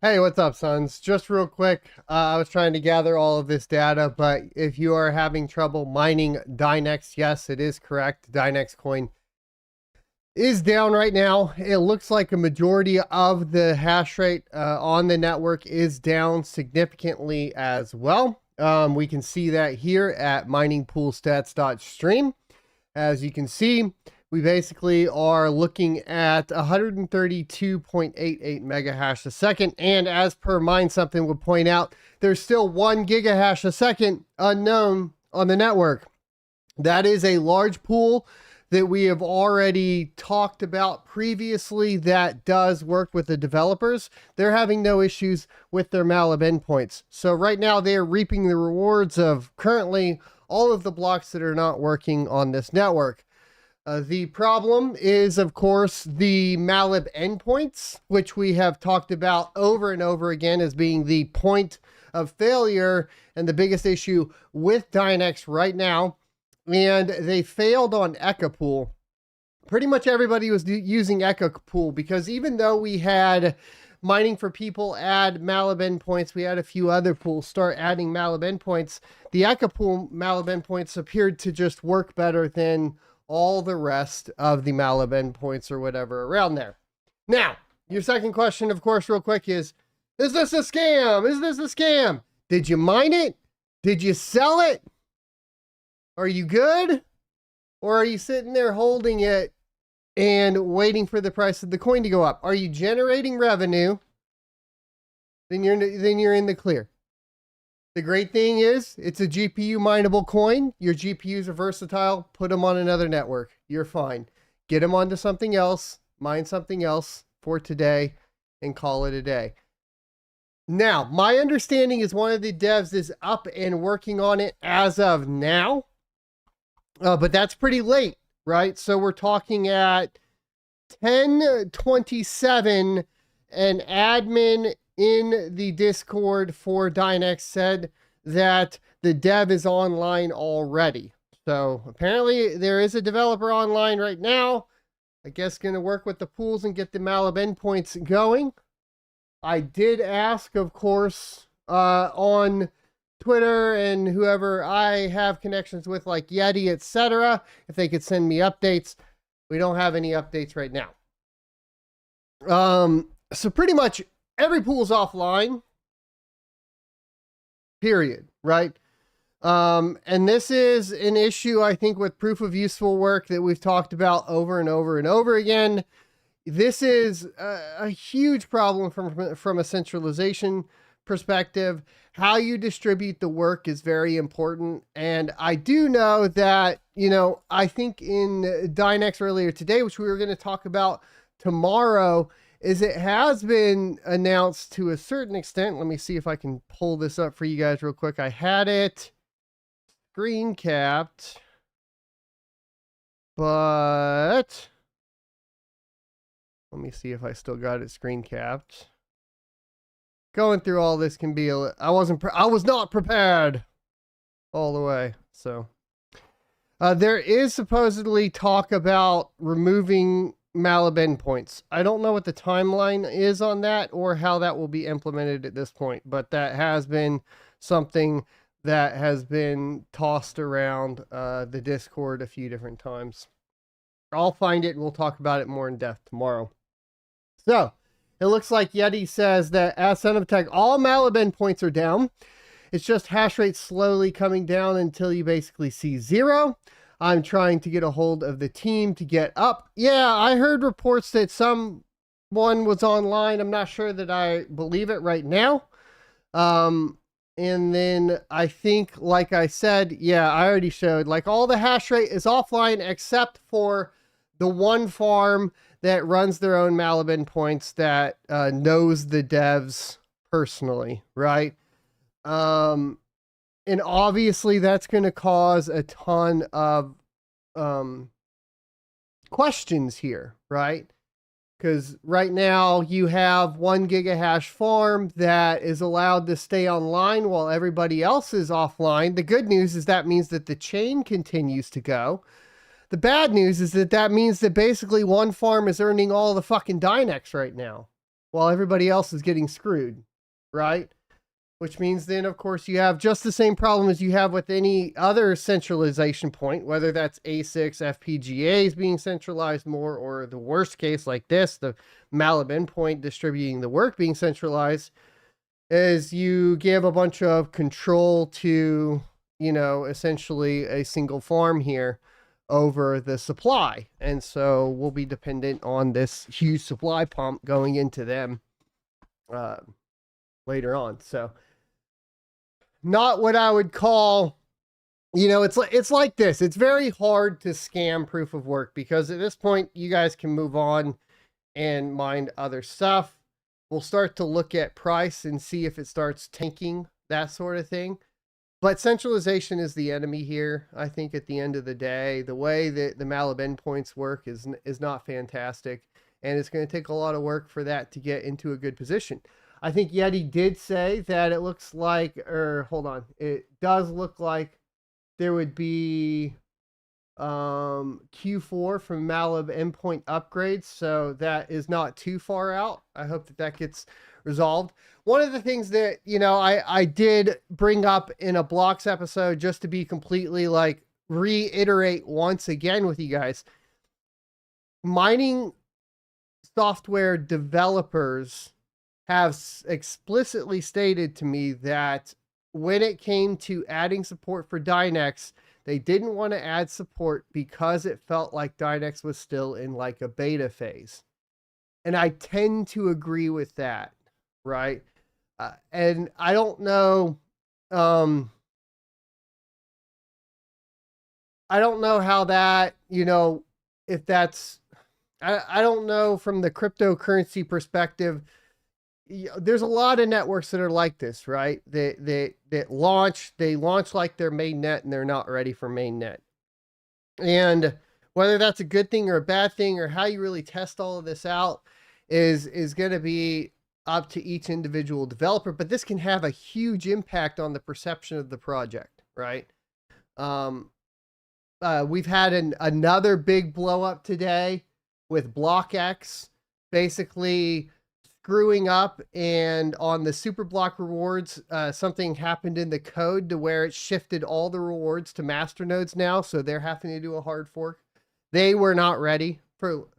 Hey, what's up, sons? Just real quick, I was trying to gather all of this data, but if you are having trouble mining Dynex, yes, it is correct. Dynex coin is down right now. It looks like a majority of the hash rate on the network is down significantly as well. We can see that here at miningpoolstats.stream. As you can see, we basically are looking at 132.88 megahash a second. And as per Mine Something would point out, there's still 1 gigahash a second unknown on the network. That is a large pool that we have already talked about previously that does work with the developers. They're having no issues with their malab endpoints. So right now they are reaping the rewards of currently all of the blocks that are not working on this network. The problem is, of course, the malab endpoints, which we have talked about over and over again as being the point of failure and the biggest issue with Dynex right now. And they failed on Ecopool. Pretty much everybody was using Ecopool because even though we had Mining for People add malab endpoints, we had a few other pools start adding malab endpoints. The Ecopool malab endpoints appeared to just work better than all the rest of the malab endpoints or whatever around there. Now, your second question, of course, real quick is this a scam? Is this a scam? Did you mine it? Did you sell it? Are you good? Or are you sitting there holding it and waiting for the price of the coin to go up? Are you generating revenue? Then you're in the clear. The great thing is it's a GPU mineable coin. Your GPUs are versatile. Put them on another network. You're fine. Get them onto something else. Mine something else for today and call it a day. Now, my understanding is one of the devs is up and working on it as of now. But that's pretty late, right? So we're talking at 10:27, an admin in the Discord for Dynex said that the dev is online already. So apparently there is a developer online right now. I guess going to work with the pools and get the malab endpoints going. I did ask, of course, on Twitter and whoever I have connections with, like Yeti, etc., if they could send me updates. We don't have any updates right now. So pretty much every pool's offline, period, right? And this is an issue, I think, with proof of useful work that we've talked about over and over and over again. This is a huge problem from a centralization perspective. How you distribute the work is very important. And I do know that, I think in Dynex earlier today, which we were going to talk about tomorrow, is it has been announced to a certain extent. Let me see if I can pull this up for you guys real quick. I had it screen capped, but let me see if I still got it screen capped. Going through all this can be I was not prepared all the way. So there is supposedly talk about removing malab endpoints. I don't know what the timeline is on that or how that will be implemented at this point, but that has been something that has been tossed around the Discord a few different times. I'll find it and we'll talk about it more in depth tomorrow. So it looks like Yeti says that as Son of Tech, all malab endpoints are down. It's just hash rate slowly coming down until you basically see 0. I'm trying to get a hold of the team to get up. Yeah, I heard reports that someone was online. I'm not sure that I believe it right now. And then I think, like I said, yeah, I already showed, like all the hash rate is offline except for the one farm that runs their own malab endpoints that knows the devs personally, right? And obviously that's going to cause a ton of questions here, right? Because right now you have 1 gigahash farm that is allowed to stay online while everybody else is offline. The good news is that means that the chain continues to go. The bad news is that means that basically one farm is earning all the fucking Dynex right now. while everybody else is getting screwed, right? Which means then, of course, you have just the same problem as you have with any other centralization point, whether that's ASICs, FPGAs being centralized more, or the worst case like this, the Malib endpoint distributing the work being centralized, is you give a bunch of control to, you know, essentially a single farm here over the supply. And so we'll be dependent on this huge supply pump going into them later on. So not what I would call, you know, it's like this. It's very hard to scam proof of work because at this point you guys can move on and mine other stuff. We'll start to look at price and see if it starts tanking, that sort of thing. But centralization is the enemy here. I think at the end of the day, the way that the Malib endpoints work is not fantastic. And it's going to take a lot of work for that to get into a good position. I think Yeti did say that it looks like, or hold on, it does look like there would be Q4 from Malib endpoint upgrades. So that is not too far out. I hope that that gets resolved. One of the things that, you know, I did bring up in a blocks episode, just to be completely like reiterate once again with you guys, mining software developers have explicitly stated to me that when it came to adding support for Dynex, they didn't want to add support because it felt like Dynex was still in like a beta phase. And I tend to agree with that, right? And I don't know, I don't know how that, you know, if that's, I don't know from the cryptocurrency perspective. There's a lot of networks that are like this, right? They launch like their mainnet and they're not ready for mainnet. And whether that's a good thing or a bad thing, or how you really test all of this out is going to be up to each individual developer, but this can have a huge impact on the perception of the project, right? We've had another big blow up today with BlockX basically screwing up, and on the super block rewards, something happened in the code to where it shifted all the rewards to master nodes now, so they're having to do a hard fork. They were not ready for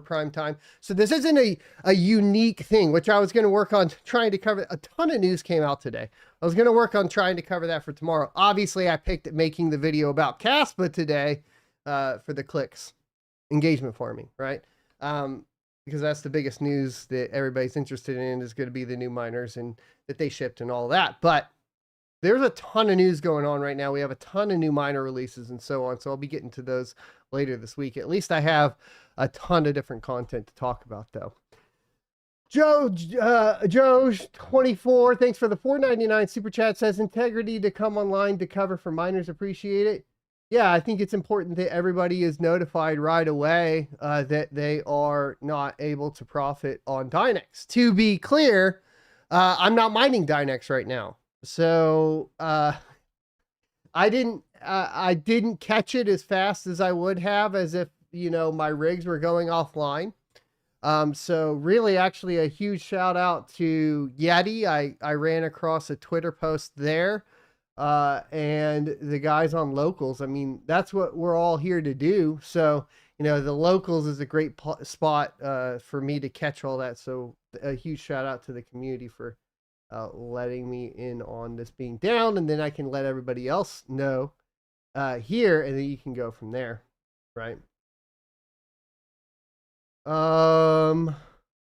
prime time. So this isn't a unique thing, which I was going to work on trying to cover. A ton of news came out today. I was going to work on trying to cover that for tomorrow. Obviously, I picked at making the video about kaspa today for the clicks engagement farming, right? Because that's the biggest news that everybody's interested in, is going to be the new miners and that they shipped and all that. But there's a ton of news going on right now. We have a ton of new miner releases and so on. So I'll be getting to those later this week. At least I have a ton of different content to talk about, though. Joe 24, thanks for the $4.99 super chat, says integrity to come online to cover for miners. Appreciate it. Yeah, I think it's important that everybody is notified right away that they are not able to profit on Dynex. To be clear, I'm not mining Dynex right now. So I didn't catch it as fast as I would have, as if, you know, my rigs were going offline. So really, actually, a huge shout out to Yeti. I ran across a Twitter post there. And the guys on locals. I mean, that's what we're all here to do. So, you know, the locals is a great spot for me to catch all that. So a huge shout out to the community for letting me in on this being down, and then I can let everybody else know here, and then you can go from there, right?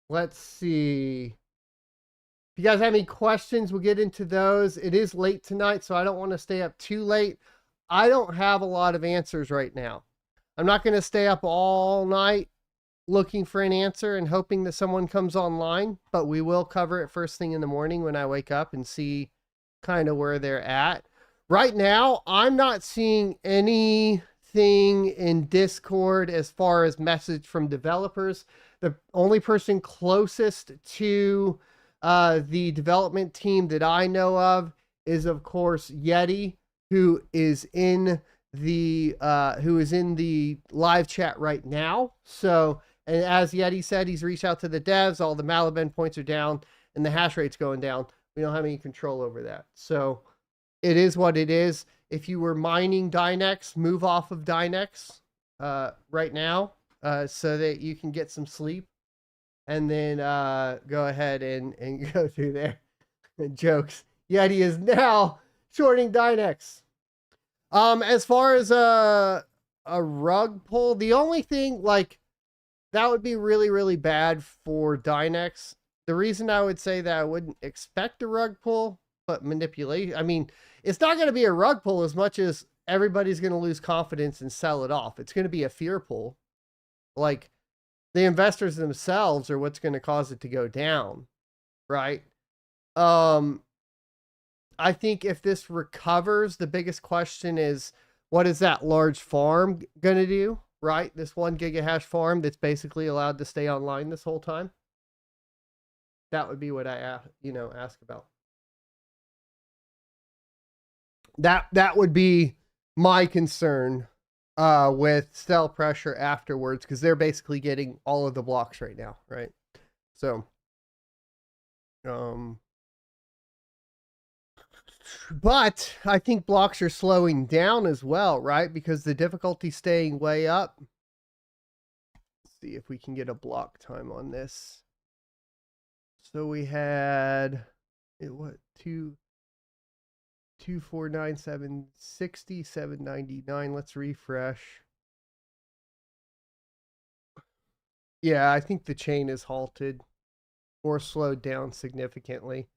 Let's see. If you guys have any questions, we'll get into those. It is late tonight, so I don't want to stay up too late. I don't have a lot of answers right now. I'm not going to stay up all night looking for an answer and hoping that someone comes online, but we will cover it first thing in the morning when I wake up and see kind of where they're at. Right now, I'm not seeing anything in Discord as far as message from developers. The only person closest to the development team that I know of is, of course, Yeti, who is in the live chat right now. So And as Yeti said, he's reached out to the devs, all the malib endpoints are down and the hash rate's going down. We don't have any control over that. So it is what it is. If you were mining Dynex, move off of Dynex right now so that you can get some sleep. And then go ahead and go through there. Jokes. Yeti is now shorting Dynex. As far as a rug pull, the only thing, like, that would be really, really bad for Dynex. The reason I would say that I wouldn't expect a rug pull, but manipulation, I mean, it's not going to be a rug pull as much as everybody's going to lose confidence and sell it off. It's going to be a fear pull. Like, the investors themselves are what's going to cause it to go down, right? I think if this recovers, the biggest question is, what is that large farm going to do, right? This 1 gigahash farm that's basically allowed to stay online this whole time. That would be what I ask about. That would be my concern with sell pressure afterwards, because they're basically getting all of the blocks right now, right? So, but I think blocks are slowing down as well, right? Because the difficulty's staying way up. Let's see if we can get a block time on this. So we had what 2,497 60 799. Let's refresh. Yeah, I think the chain is halted or slowed down significantly.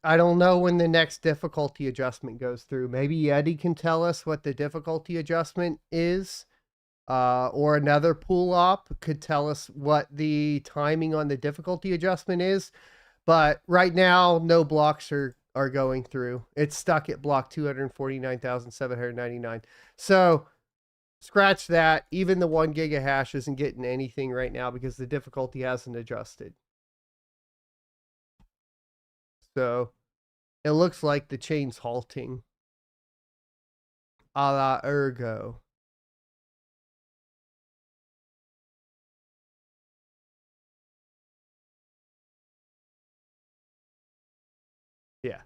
I don't know when the next difficulty adjustment goes through. Maybe Yeti can tell us what the difficulty adjustment is. Or another pool op could tell us what the timing on the difficulty adjustment is. But right now, no blocks are going through. It's stuck at block 249,799. So scratch that. Even the 1 gigahash isn't getting anything right now because the difficulty hasn't adjusted. So it looks like the chain's halting. A la Ergo. Yeah.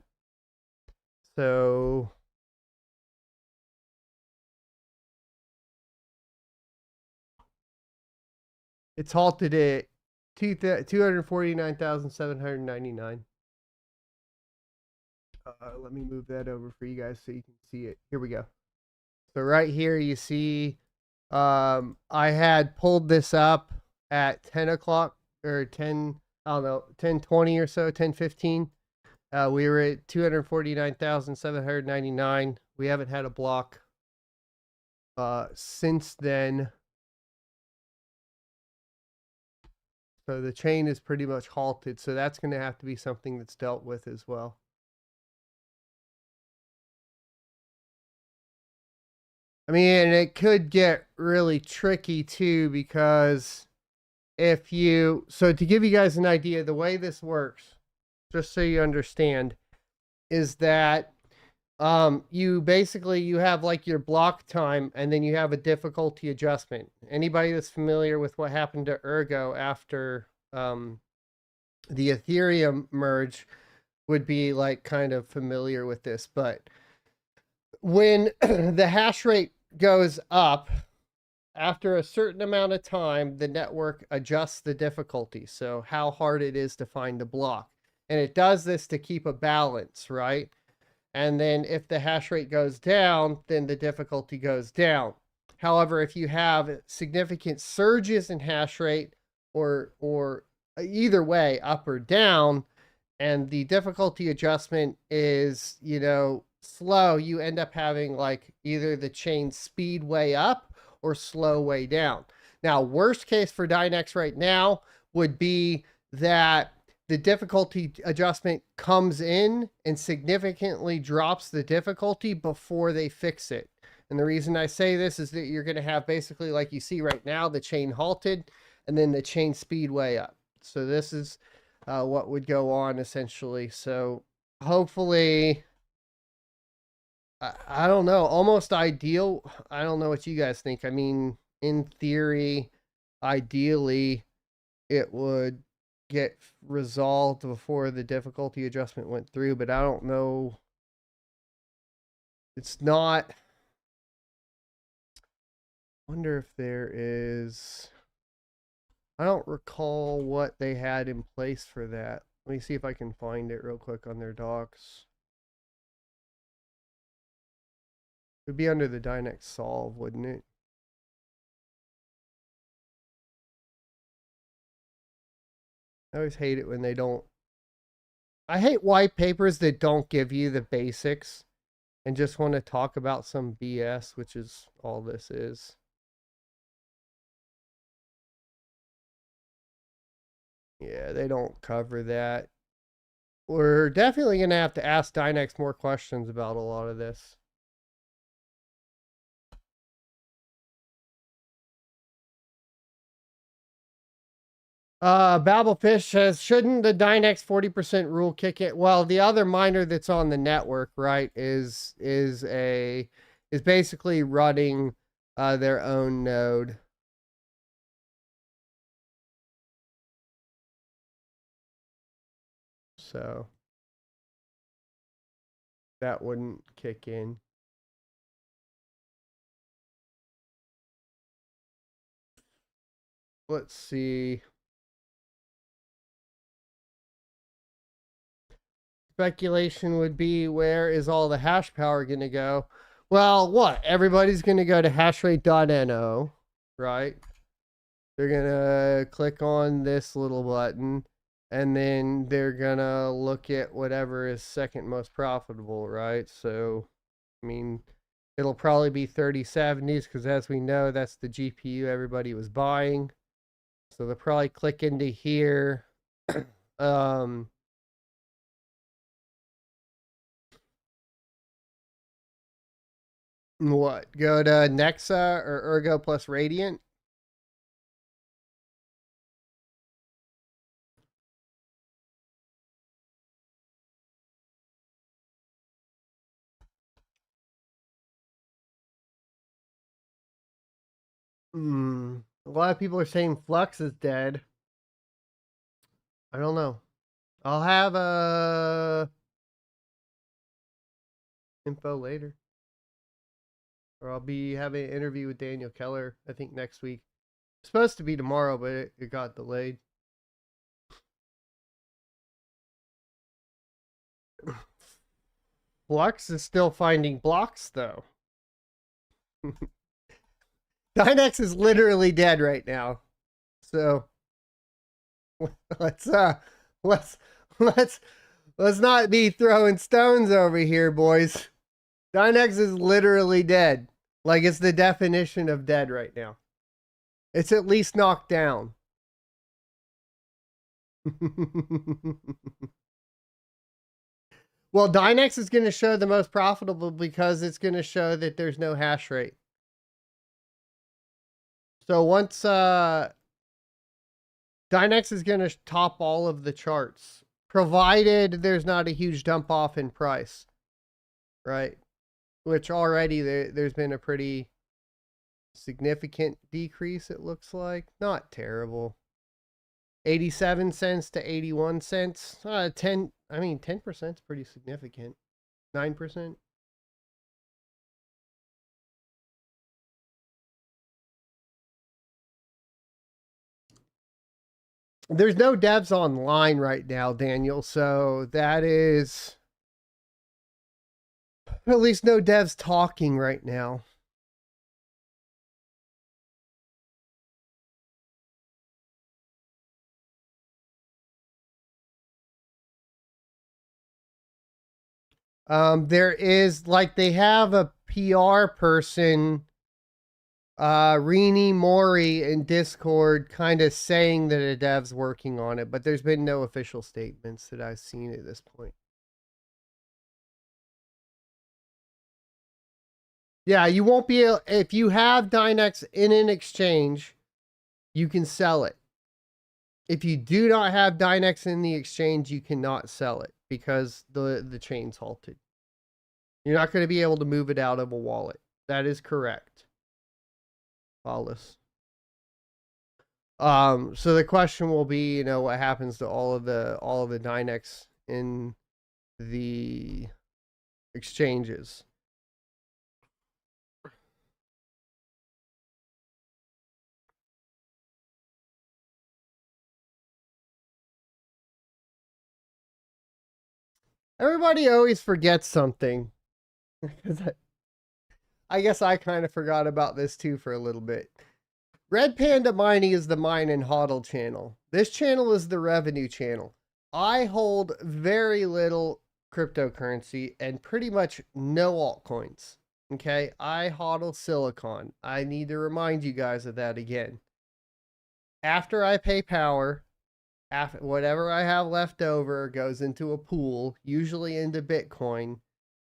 So it's halted at 249,799. Let me move that over for you guys so you can see it. Here we go. So right here you see I had pulled this up at 10 o'clock or 10, I don't know, 10:20 or so, 10:15. We were at 249,799. We haven't had a block since then. So the chain is pretty much halted. So that's going to have to be something that's dealt with as well. I mean, it could get really tricky too, because if you, so to give you guys an idea, the way this works, just so you understand, is that you have like your block time and then you have a difficulty adjustment. Anybody that's familiar with what happened to Ergo after the Ethereum merge would be like kind of familiar with this. But when the hash rate goes up, after a certain amount of time, the network adjusts the difficulty. So how hard it is to find a block. And it does this to keep a balance, right? And then if the hash rate goes down, then the difficulty goes down. However, if you have significant surges in hash rate or either way, up or down, and the difficulty adjustment is, slow, you end up having like either the chain speed way up or slow way down. Now, worst case for Dynex right now would be that the difficulty adjustment comes in and significantly drops the difficulty before they fix it. And the reason I say this is that you're going to have basically, like you see right now, the chain halted and then the chain speed way up. So this is what would go on essentially. So hopefully, I don't know, almost ideal. I don't know what you guys think. I mean, in theory, ideally it would get resolved before the difficulty adjustment went through, but I don't know. It's not. I wonder if there is. I don't recall what they had in place for that. Let me see if I can find it real quick on their docs. It would be under the Dynex solve, wouldn't it? I always hate it when they don't. I hate white papers that don't give you the basics and just want to talk about some BS, which is all this is. Yeah, they don't cover that. We're definitely going to have to ask Dynex more questions about a lot of this. Babelfish says, shouldn't the Dynex 40% rule kick it? Well, the other miner that's on the network, right, is basically running their own node. So that wouldn't kick in. Let's see. Speculation would be, where is all the hash power going to go? Well, what? Everybody's going to go to hashrate.no, right? They're going to click on this little button, and then they're going to look at whatever is second most profitable, right? So, I mean, it'll probably be 3070s because, as we know, that's the GPU everybody was buying. So they'll probably click into here. What? Go to Nexa or Ergo plus Radiant? A lot of people are saying Flux is dead. I don't know. I'll have info later. Or I'll be having an interview with Daniel Keller, I think next week. It's supposed to be tomorrow, but it got delayed. Flux is still finding blocks though. Dynex is literally dead right now. So let's not be throwing stones over here, boys. Dynex is literally dead. Like, it's the definition of dead right now. It's at least knocked down. Well, Dynex is going to show the most profitable because it's going to show that there's no hash rate. So once Dynex is going to top all of the charts, provided there's not a huge dump off in price, right? Which already there's been a pretty significant decrease, it looks like. Not terrible. 87 cents to 81 cents. 10% is pretty significant. 9%. There's no devs online right now, Daniel, so that is at least no devs talking right now. There is, like, they have a PR person, Rini Mori in Discord, kind of saying that a dev's working on it, but there's been no official statements that I've seen at this point. Yeah, you won't be able, if you have Dynex in an exchange, you can sell it. If you do not have Dynex in the exchange, you cannot sell it because the chain's halted. You're not going to be able to move it out of a wallet. That is correct. Flawless. So the question will be, you know, what happens to all of the Dynex in the exchanges? Everybody always forgets something. I guess I kind of forgot about this too for a little bit. Red Panda Mining is the mine and hodl channel. This channel is the revenue channel. I hold very little cryptocurrency and pretty much no altcoins. Okay, I hodl silicon. I need to remind you guys of that again. After I pay power, after whatever I have left over goes into a pool, usually into Bitcoin,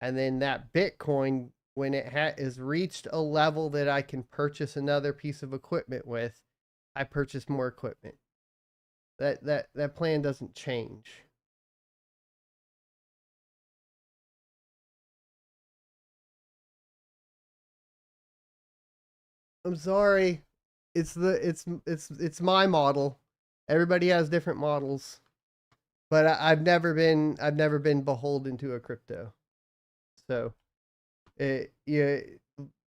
and then that Bitcoin, when it is reached a level that I can purchase another piece of equipment with, I purchase more equipment. That plan doesn't change. I'm sorry. It's my model. Everybody has different models. But I've never been beholden to a crypto. So yeah,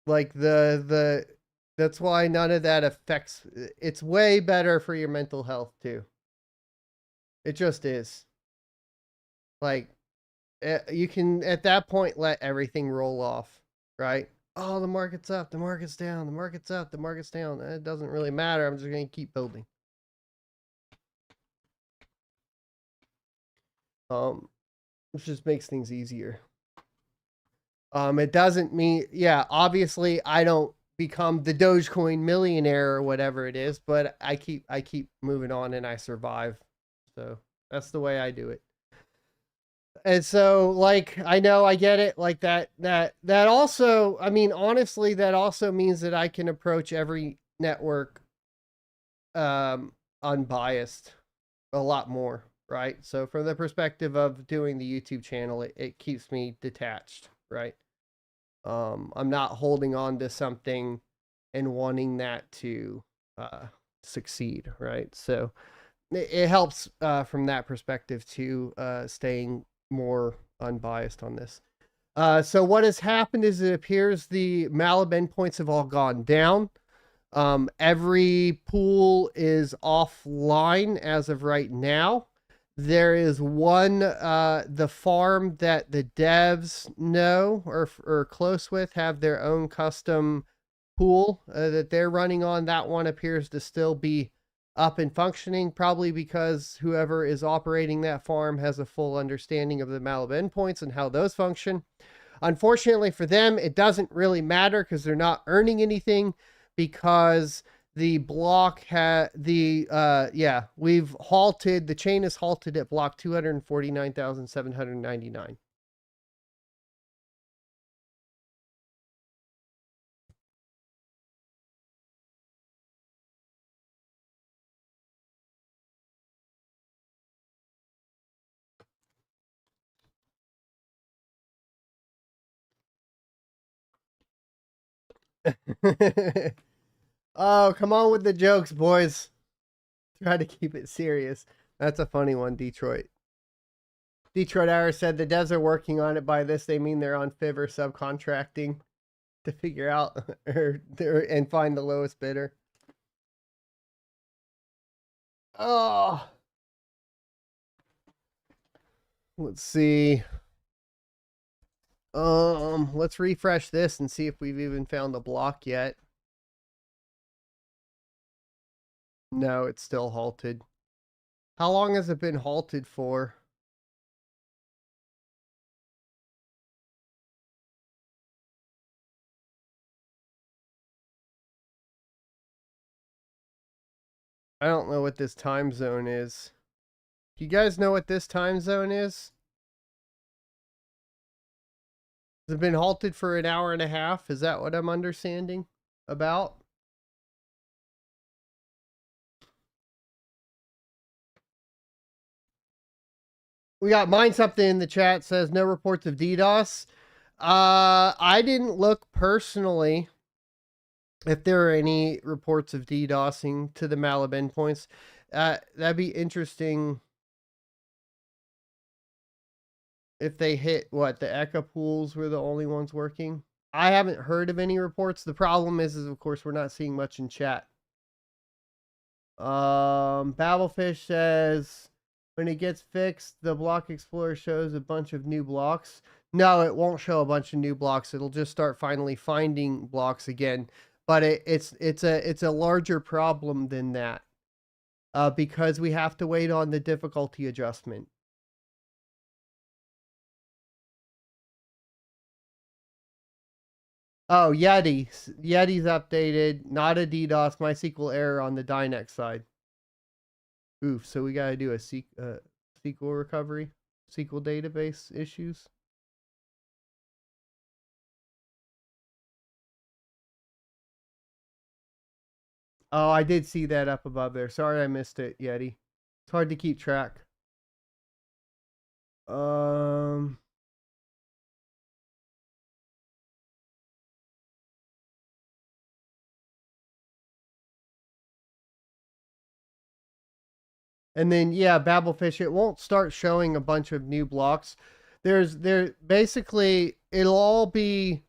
like that's why none of that affects. It's way better for your mental health too. It just is. Like you can at that point let everything roll off, right? Oh, the market's up, the market's down, the market's up, the market's down. It doesn't really matter. I'm just going to keep building. Which just makes things easier. It doesn't mean, yeah, obviously I don't become the Dogecoin millionaire or whatever it is, but I keep moving on and I survive. So that's the way I do it. And so, like, I know I get it, like that also, I mean, honestly, that also means that I can approach every network unbiased a lot more, right? So from the perspective of doing the YouTube channel, it keeps me detached, right? I'm not holding on to something and wanting that to succeed, right? So it helps from that perspective too, staying more unbiased on this. So what has happened is it appears the Malib endpoints have all gone down. Every pool is offline as of right now. There is one, the farm that the devs know or are close with have their own custom pool that they're running on. That one appears to still be up and functioning, probably because whoever is operating that farm has a full understanding of the Malib endpoints and how those function. Unfortunately for them, it doesn't really matter because they're not earning anything because the block we've halted, the chain is halted at block 249,799. Oh, come on with the jokes, boys. Try to keep it serious. That's a funny one, Detroit. Detroit Hour said the devs are working on it. By this, they mean they're on Fiv or subcontracting to figure out and find the lowest bidder. Oh, let's see. Let's refresh this and see if we've even found a block yet. No, it's still halted. How long has it been halted for? I don't know what this time zone is. Do you guys know what this time zone is? Has it been halted for an hour and a half? Is that what I'm understanding about? We got Mind Something in the chat says no reports of DDoS. I didn't look personally. if there are any reports of DDoSing to the malab endpoints. That'd be interesting if they hit what the Echo pools were the only ones working. I haven't heard of any reports. The problem is of course we're not seeing much in chat. Babelfish says when it gets fixed, the block explorer shows a bunch of new blocks. No, it won't show a bunch of new blocks. It'll just start finally finding blocks again. But it's a larger problem than that. Because we have to wait on the difficulty adjustment. Oh, Yeti's updated. Not a DDoS MySQL error on the Dynex side. Oof. So we got to do a SQL recovery, SQL database issues. Oh, I did see that up above there. Sorry I missed it, Yeti. It's hard to keep track. And then yeah, Babelfish, it won't start showing a bunch of new blocks. There basically it'll all be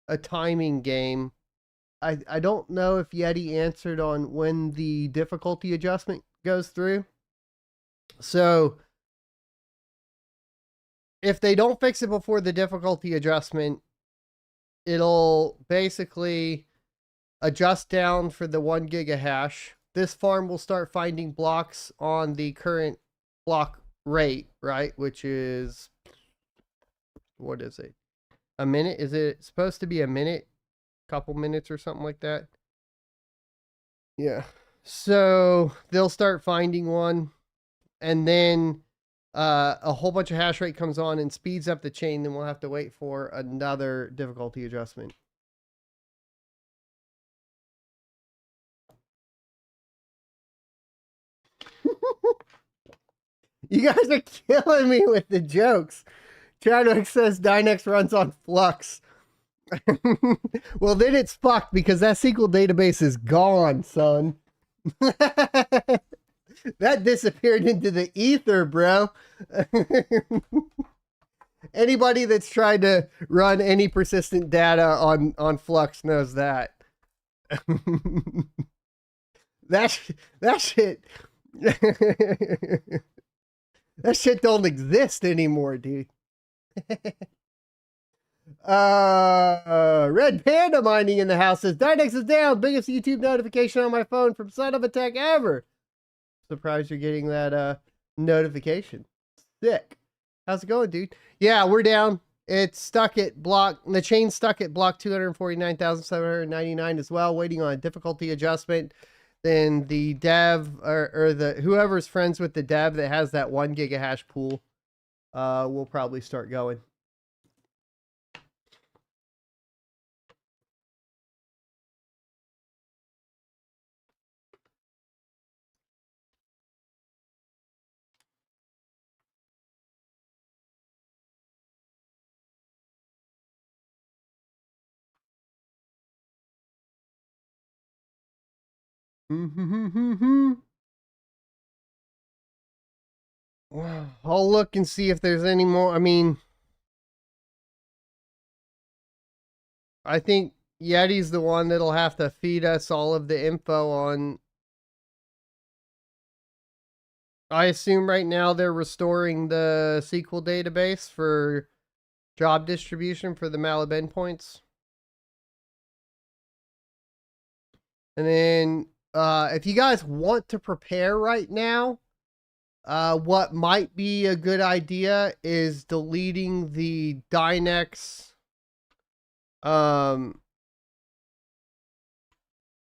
a timing game. I don't know if Yeti answered on when the difficulty adjustment goes through. So if they don't fix it before the difficulty adjustment, it'll basically adjust down for the 1 gigahash. This farm will start finding blocks on the current block rate, right? Which is, what is it? A minute? Is it supposed to be a minute? Couple minutes or something like that? Yeah. So they'll start finding one, and then a whole bunch of hash rate comes on and speeds up the chain. Then we'll have to wait for another difficulty adjustment. You guys are killing me with the jokes. Trying to access Dynex runs on Flux. Well, then it's fucked because that SQL database is gone, son. That disappeared into the ether, bro. Anybody that's tried to run any persistent data on Flux knows that. that shit that shit don't exist anymore, dude. Red Panda Mining in the house says Dynex is down. Biggest YouTube notification on my phone from Son of a Tech ever. Surprised you're getting that notification. Sick. How's it going, dude? Yeah, we're down. It's stuck at block. The chain's stuck at block 249,799 as well, waiting on a difficulty adjustment. Then the dev or the whoever's friends with the dev that has that 1 gigahash pool will probably start going. I'll look and see if there's any more. I mean, I think Yeti's the one that'll have to feed us all of the info on. I assume right now they're restoring the SQL database for job distribution for the malab endpoints. And then if you guys want to prepare right now, what might be a good idea is deleting the Dynex,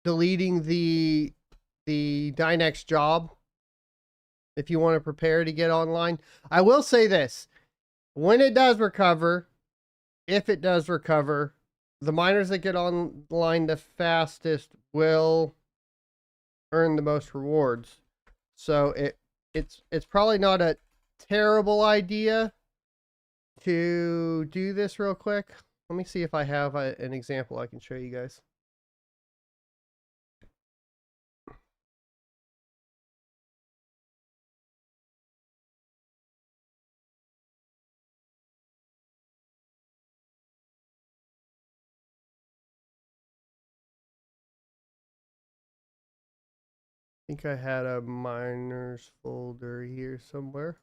deleting the Dynex job if you want to prepare to get online. I will say this, when it does recover, if it does recover, the miners that get online the fastest will earn the most rewards. So it's probably not a terrible idea to do this real quick. Let me see if I have an example I can show you guys. think I had a miners folder here somewhere.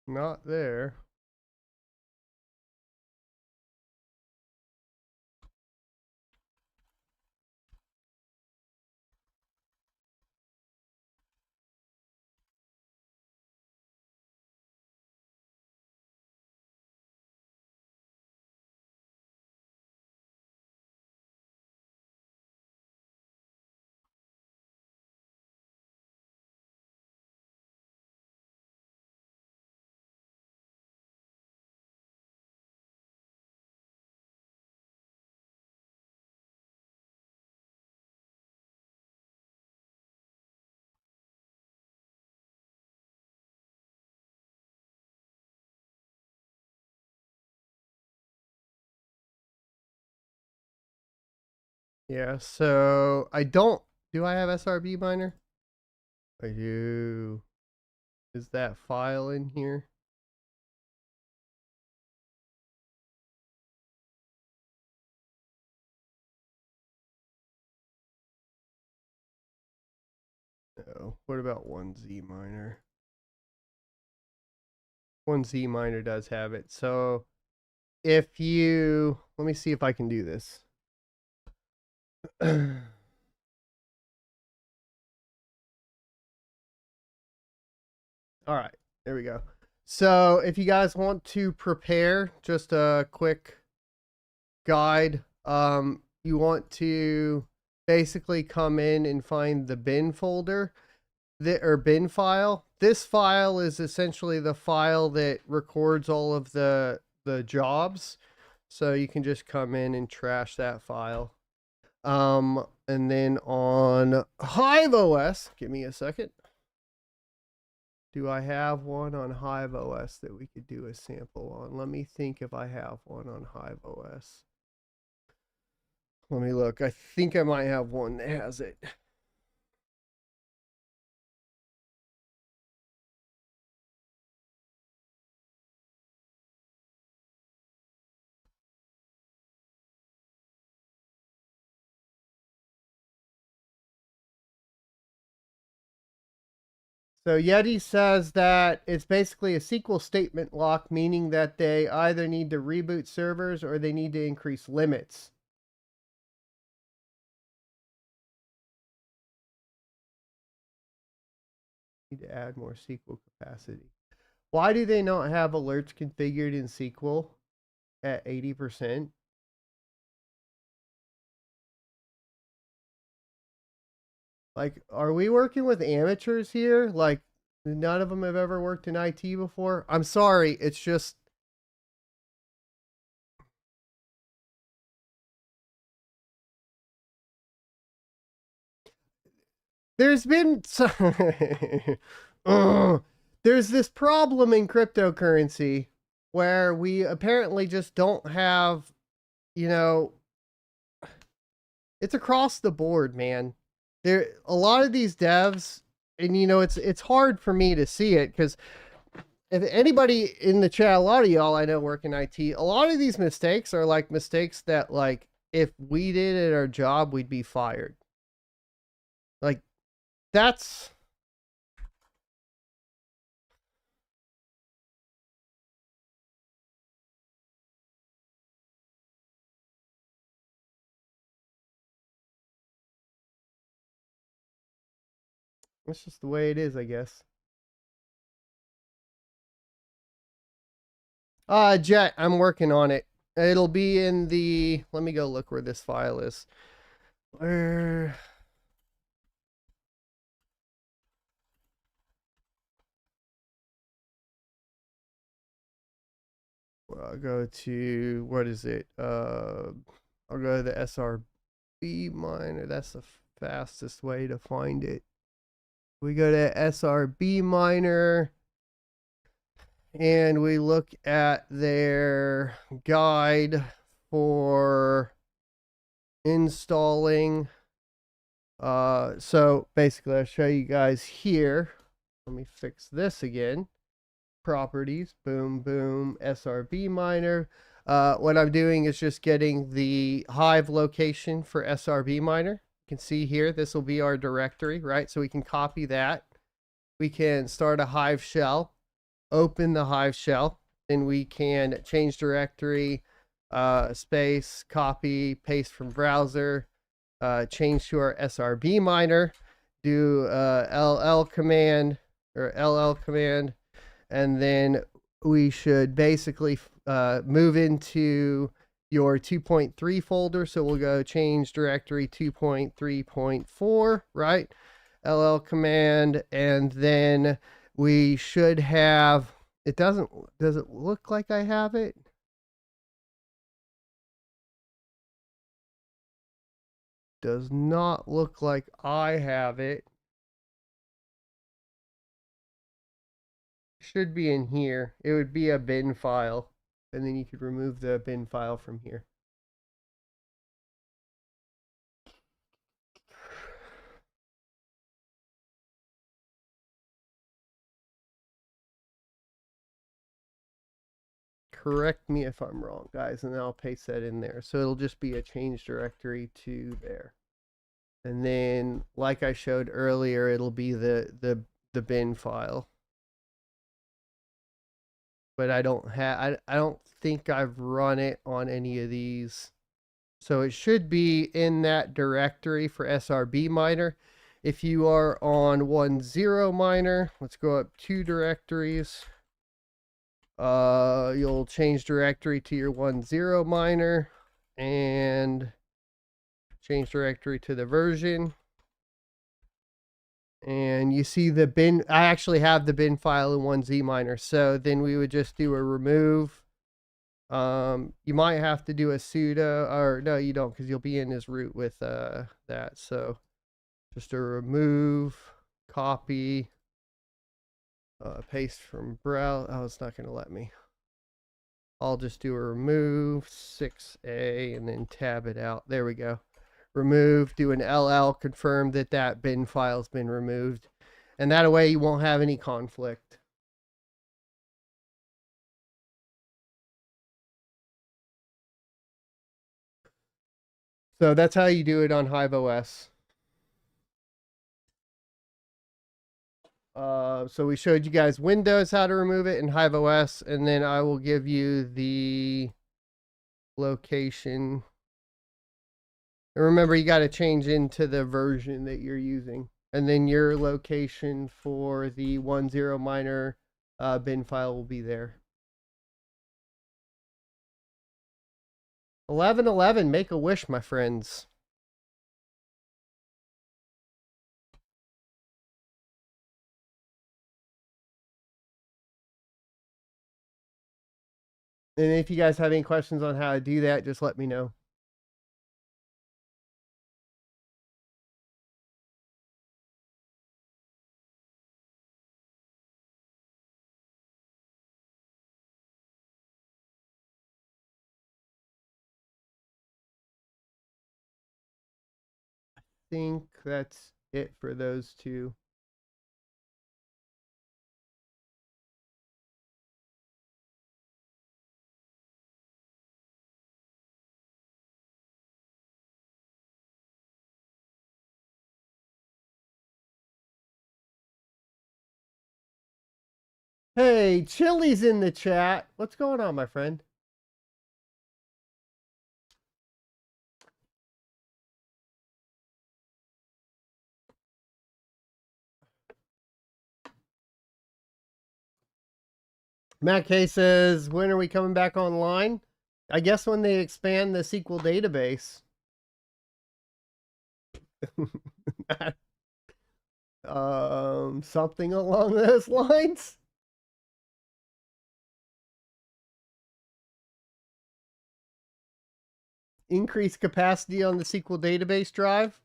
Not there. Yeah, so I don't. Do I have SRB miner? I do. Is that file in here? No. What about 1Z miner? 1Z miner does have it. So if you, let me see if I can do this. All right, there we go. So if you guys want to prepare just a quick guide, you want to basically come in and find the bin folder, or bin file. This file is essentially the file that records all of the jobs. So you can just come in and trash that file. And then on Hive OS, give me a second. Do I have one on Hive OS that we could do a sample on? Let me think if I have one on Hive OS. Let me look. I think I might have one that has it. So Yeti says that it's basically a SQL statement lock, meaning that they either need to reboot servers or they need to increase limits. Need to add more SQL capacity. Why do they not have alerts configured in SQL at 80%? Like, are we working with amateurs here? Like, none of them have ever worked in IT before? I'm sorry, it's just. There's been. There's this problem in cryptocurrency where we apparently just don't have, you know, it's across the board, man. There, a lot of these devs, and you know, it's hard for me to see it because if anybody in the chat, a lot of y'all I know work in IT, a lot of these mistakes are like mistakes that, like, if we did at our job, we'd be fired. Like, that's. That's just the way it is, I guess. Jet, I'm working on it. It'll be in the. Let me go look where this file is. Where. Well, I'll go to. What is it? I'll go to the SRB miner. That's the fastest way to find it. We go to SRB Miner and we look at their guide for installing. So basically I'll show you guys here. Let me fix this again. Properties, boom, boom, SRB Miner. What I'm doing is just getting the Hive location for SRB Miner. You can see here, this will be our directory, right? So we can copy that. We can start a Hive shell, open the Hive shell, then we can change directory, space, copy, paste from browser, change to our SRB Miner, do LL command, and then we should basically move into your 2.3 folder. So we'll go change directory 2.3.4, right? LL command, and then we should have, does it look like I have it? Does not look like I have it. Should be in here. It would be a bin file, and then you could remove the bin file from here. Correct me if I'm wrong, guys, and then I'll paste that in there. So it'll just be a change directory to there. And then, like I showed earlier, it'll be the bin file. But I don't think I've run it on any of these. So it should be in that directory for SRB Miner. If you are on 1.0 Miner, let's go up 2 directories. You'll change directory to your 1.0 Miner and change directory to the version. And you see the bin, I actually have the bin file in 1Z Miner. So then we would just do a remove. You might have to do a sudo, or no, you don't, because you'll be in his root with that. So just a remove, copy, paste from browse. Oh, it's not going to let me. I'll just do a remove 6A and then tab it out. There we go. Remove, do an LL, confirm that that bin file's been removed. And that way you won't have any conflict. So that's how you do it on Hive OS. So we showed you guys Windows how to remove it in Hive OS, and then I will give you the location. And remember, you got to change into the version that you're using, and then your location for the 1.0 Miner bin file will be there. 1111, make a wish, my friends. And if you guys have any questions on how to do that, just let me know. I think that's it for those two. Hey, Chili's in the chat. What's going on, my friend? Matt K says, when are we coming back online? I guess when they expand the SQL database. Something along those lines. Increase capacity on the SQL database drive.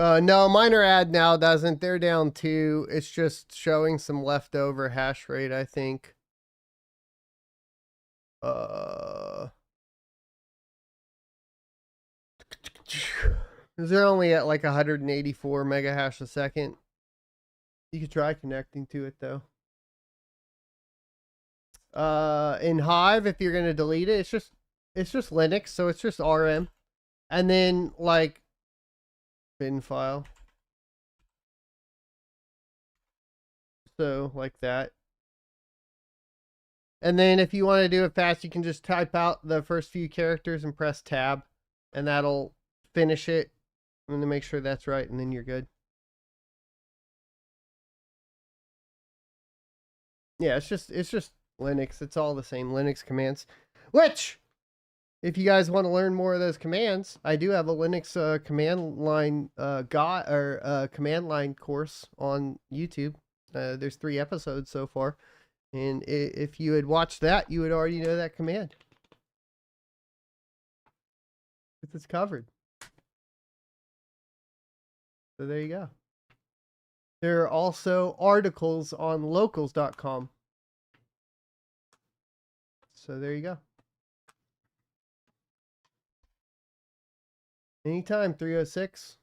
No, miner add now doesn't. They're down 2. It's just showing some leftover hash rate, I think. They're only at like 184 mega hash a second. You could try connecting to it though. In Hive, if you're gonna delete it, it's just Linux, so it's just RM, and then like bin file. So like that. And then if you want to do it fast, you can just type out the first few characters and press tab, and that'll finish it. I'm going to make sure that's right, and then you're good. Yeah, it's just Linux. It's all the same Linux commands. Which, if you guys want to learn more of those commands, I do have a Linux command line command line course on YouTube. There's 3 episodes so far. And if you had watched that, you would already know that command. It's covered. So there you go. There are also articles on locals.com. So there you go. Anytime, 306.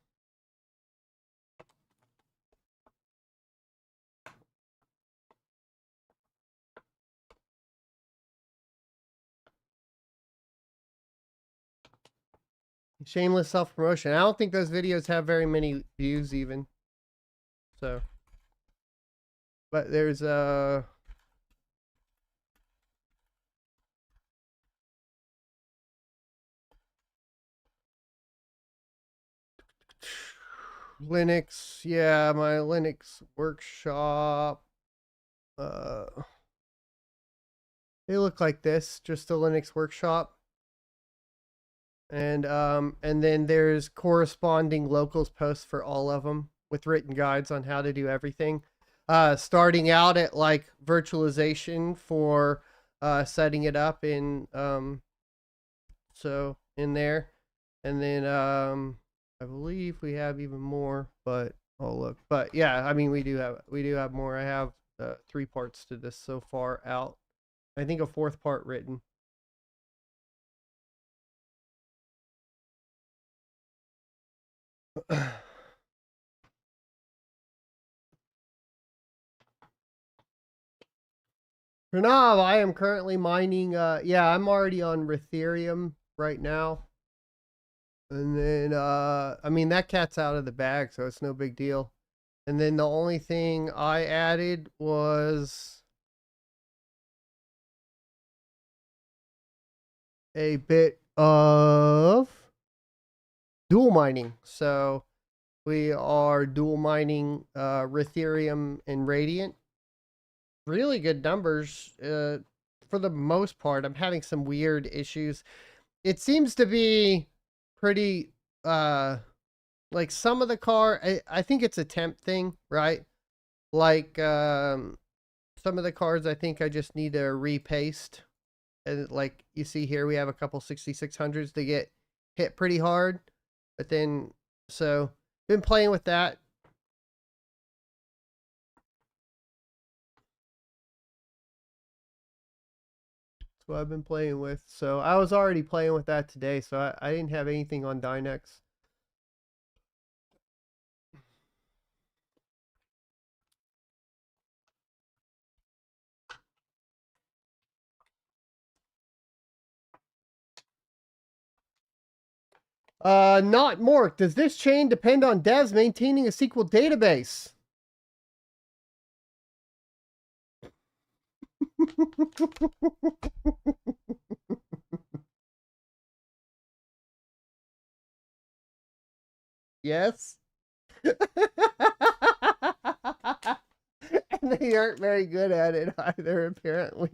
Shameless self-promotion. I don't think those videos have very many views even. So. But there's Linux. Yeah, my Linux workshop. They look like this, just a Linux workshop. And then there's corresponding locals posts for all of them with written guides on how to do everything. Starting out at like virtualization for setting it up in so in there, and then I believe we have even more, but I'll look. But yeah, I mean we do have more. I have 3 parts to this so far out. I think a 4th part written. Pranav, I am currently mining. Yeah, I'm already on Ethereum right now. And then, I mean, that cat's out of the bag, so it's no big deal. And then the only thing I added was a bit of dual mining. So we are dual mining Ethereum and Radiant. Really good numbers for the most part. I'm having some weird issues. It seems to be pretty like some of the I think it's a temp thing, right? Like some of the cards I think I just need to repaste. And like you see here, we have a couple 6600s that get hit pretty hard. But then, so been playing with that. That's what I've been playing with. So I was already playing with that today, so I didn't have anything on Dynex. Not Mork. Does this chain depend on devs maintaining a SQL database? Yes. And they aren't very good at it either, apparently.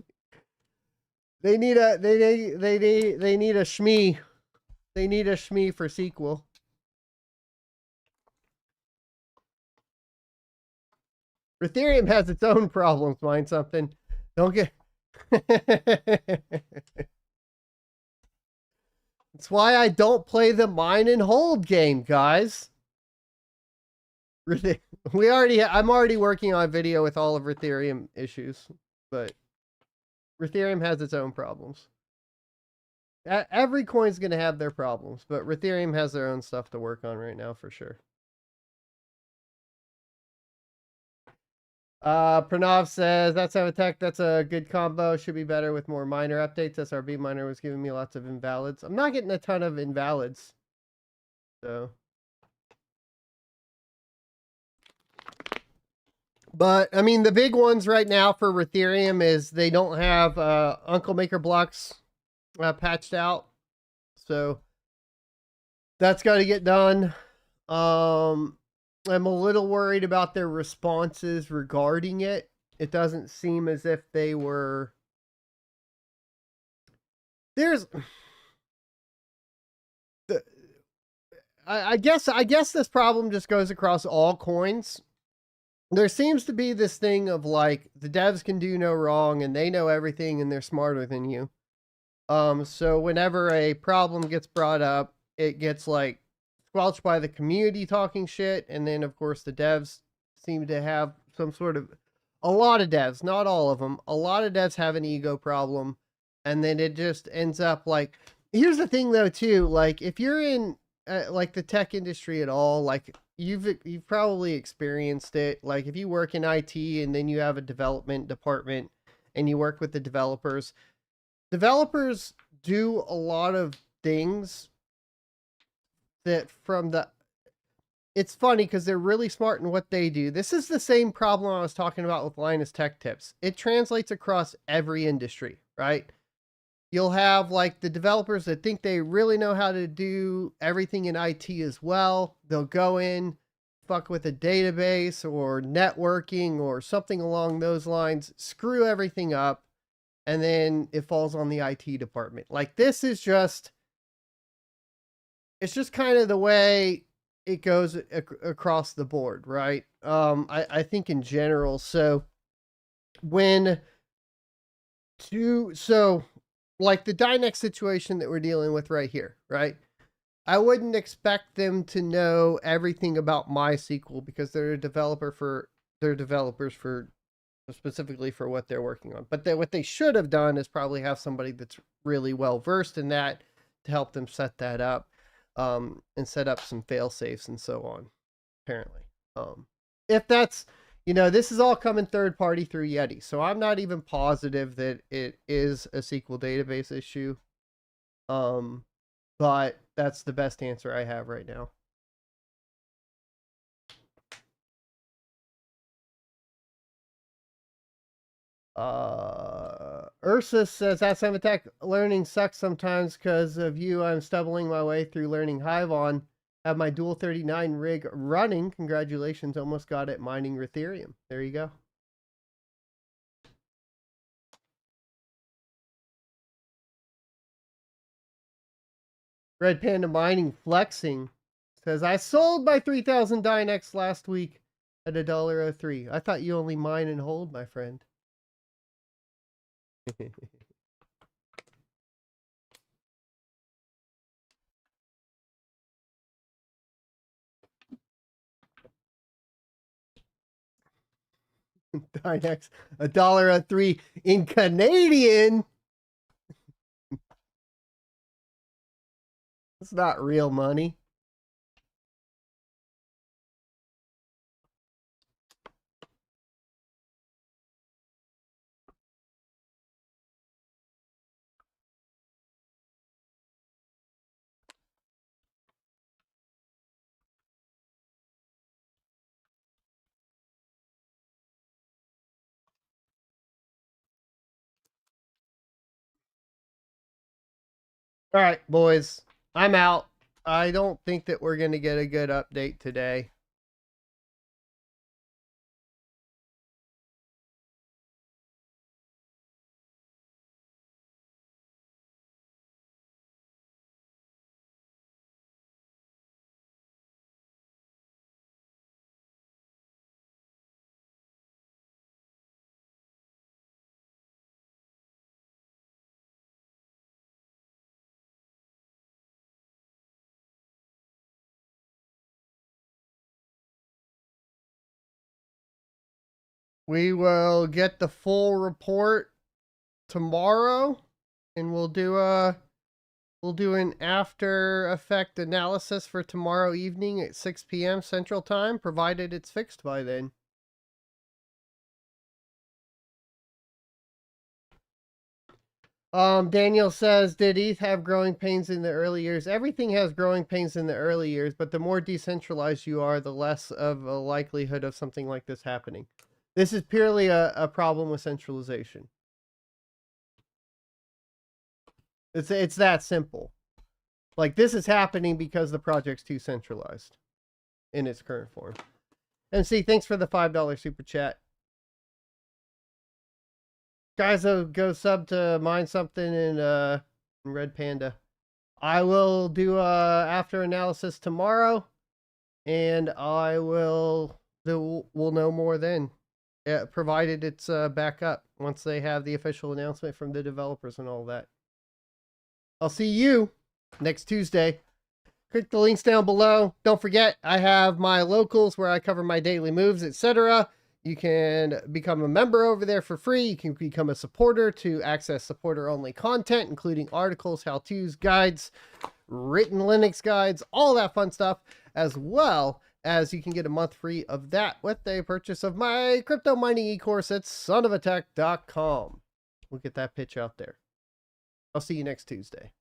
They need a they need a shmee. They need a shmee for SQL. Ethereum has its own problems, mind something. Don't get That's why I don't play the mine and hold game, guys. I'm already working on a video with all of Ethereum issues, but Ethereum has its own problems. Every coin's going to have their problems, but Ethereum has their own stuff to work on right now for sure. Pranav says, that's how tech. That's a good combo. Should be better with more minor updates. SRB minor was giving me lots of invalids. I'm not getting a ton of invalids. So. But, I mean, the big ones right now for Ethereum is they don't have Uncle Maker blocks patched out. So, that's got to get done. I'm a little worried about their responses regarding it. It doesn't seem as if they were... I guess this problem just goes across all coins. There seems to be this thing of like the devs can do no wrong and they know everything and they're smarter than you. So whenever a problem gets brought up, it gets like squelched by the community talking shit, and then of course the devs seem to have some sort of, a lot of devs, not all of them, a lot of devs have an ego problem, and then it just ends up like, here's the thing though too, like if you're in like the tech industry at all, like you've probably experienced it, like if you work in IT and then you have a development department and you work with the developers do a lot of things that from the, it's funny because they're really smart in what they do. This is the same problem I was talking about with Linus Tech Tips. It translates across every industry, right? You'll have like the developers that think they really know how to do everything in IT as well. They'll go in, fuck with a database or networking or something along those lines, screw everything up, and then it falls on the IT department. Like this is just, it's just kind of the way it goes across the board, right? I think in general. So like the Dynex situation that we're dealing with right here, right? I wouldn't expect them to know everything about MySQL because they're developers for specifically for what they're working on. But what they should have done is probably have somebody that's really well versed in that to help them set that up, and set up some fail safes and so on. Apparently, if that's, this is all coming third party through Yeti, so I'm not even positive that it is a SQL database issue. But that's the best answer I have right now. Ursus says, that's Attack learning sucks sometimes because of you. I'm stumbling my way through learning Hivon. Have my dual 39 rig running. Congratulations, almost got it mining Ethereum. There you go. Red Panda Mining flexing says, I sold my 3,000 Dynex last week at $1.03. I thought you only mine and hold, my friend. Dynex, $1.03 in Canadian. It's not real money. All right, boys, I'm out. I don't think that we're going to get a good update today. We will get the full report tomorrow, and we'll do an after effect analysis for tomorrow evening at 6 p.m. Central Time, provided it's fixed by then. Daniel says, did ETH have growing pains in the early years? Everything has growing pains in the early years, but the more decentralized you are, the less of a likelihood of something like this happening. This is purely a problem with centralization. It's that simple. Like, this is happening because the project's too centralized in its current form. MC, thanks for the $5 super chat. Guys, go sub to Mind Something and Red Panda. I will do after analysis tomorrow, and we'll know more then. Provided it's back up once they have the official announcement from the developers and all that. I'll see you next Tuesday. Click the links down below. Don't forget, I have my locals where I cover my daily moves, etc. You can become a member over there for free. You can become a supporter to access supporter-only content, including articles, how-tos, guides, written Linux guides, all that fun stuff, as well as you can get a month free of that with a purchase of my crypto mining e-course at sonofatech.com. We'll get that pitch out there. I'll see you next Tuesday.